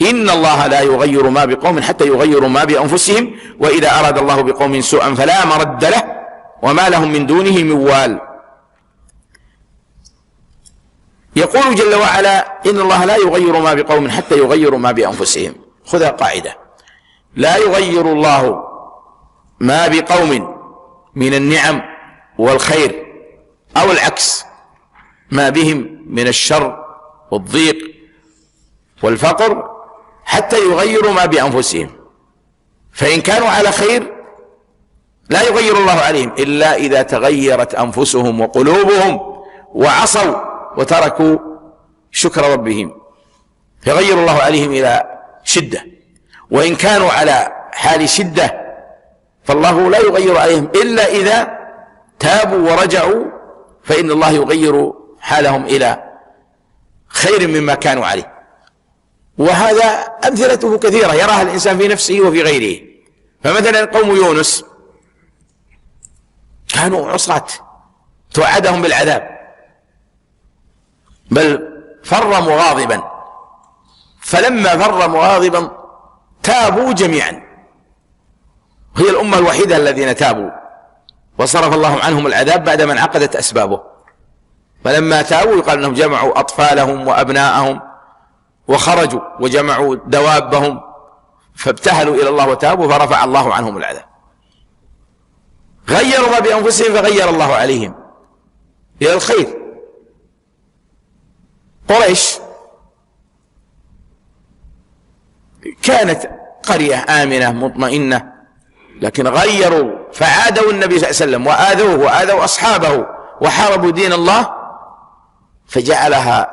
إن الله لا يغير ما بقوم حتى يغيروا ما بأنفسهم وإذا أراد الله بقوم سوءا فلا مرد له وما لهم من دونه من وال. يقول جل وعلا إن الله لا يغير ما بقوم حتى يغيروا ما بأنفسهم. خذها قاعدة: لا يغير الله ما بقوم من النعم والخير أو العكس، ما بهم من الشر والضيق والفقر، حتى يغيروا ما بأنفسهم. فإن كانوا على خير لا يغير الله عليهم إلا إذا تغيرت أنفسهم وقلوبهم وعصوا وتركوا شكر ربهم، فيغير الله عليهم إلى شدة. وإن كانوا على حال شدة فالله لا يغير عليهم إلا إذا تابوا ورجعوا، فإن الله يغير حالهم إلى خير مما كانوا عليه. وهذا أمثلته كثيرة يراها الإنسان في نفسه وفي غيره. فمثلا قوم يونس كانوا عصاة توعدهم بالعذاب، بل فر مغاضبا، فلما فر مغاضبا تابوا جميعا، هي الأمة الوحيدة الذين تابوا وصرف الله عنهم العذاب بعدما انعقدت أسبابه. فلما تابوا يقال أنهم جمعوا أطفالهم وأبناءهم وخرجوا وجمعوا دوابهم فابتهلوا إلى الله وتابوا فرفع الله عنهم العذاب. غيروا ما بأنفسهم فغير الله عليهم إلى الخير. قريش كانت قرية آمنة مطمئنة، لكن غيروا فعادوا النبي صلى الله عليه وسلم وآذوه وآذوا أصحابه وحاربوا دين الله، فدعا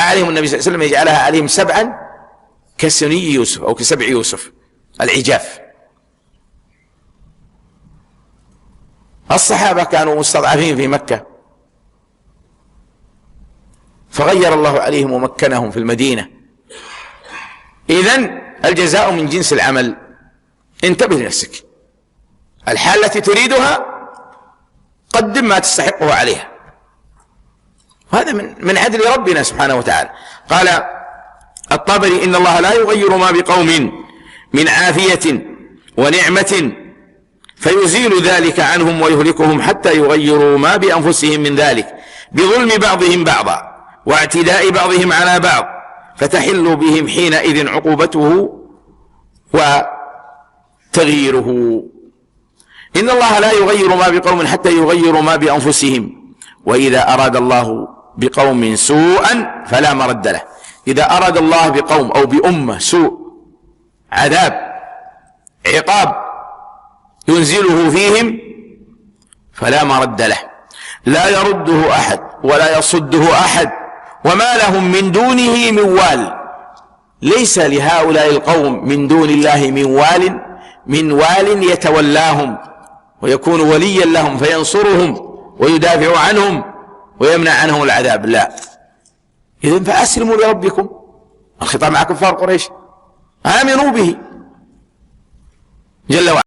عليهم النبي صلى الله عليه وسلم يجعلها عليهم سبعا كسني يوسف أو كسبع يوسف العجاف. الصحابة كانوا مستضعفين في مكة فغير الله عليهم ومكنهم في المدينة. إذن الجزاء من جنس العمل. انتبه لنفسك، الحال التي تريدها قدم ما تستحقه عليها، هذا من عدل ربنا سبحانه وتعالى. قال الطبري إن الله لا يغير ما بقوم من عافية ونعمة فيزيل ذلك عنهم ويهلكهم حتى يغيروا ما بأنفسهم من ذلك بظلم بعضهم بعضا واعتداء بعضهم على بعض، فتحل بهم حينئذ عقوبته وتغييره. إن الله لا يغير ما بقوم حتى يغيروا ما بأنفسهم وإذا أراد الله بقوم سوءا فلا مرد له. إذا أراد الله بقوم أو بأمة سوء، عذاب، عقاب ينزله فيهم، فلا مرد له، لا يرده أحد ولا يصده أحد وما لهم من دونه من وال. ليس لهؤلاء القوم من دون الله من وال يتولاهم ويكون وليا لهم فينصرهم ويدافع عنهم ويمنع عنهم العذاب، لا. إذن فأسلموا لربكم، الخطاب مع كفار قريش، آمنوا به جل وعلا.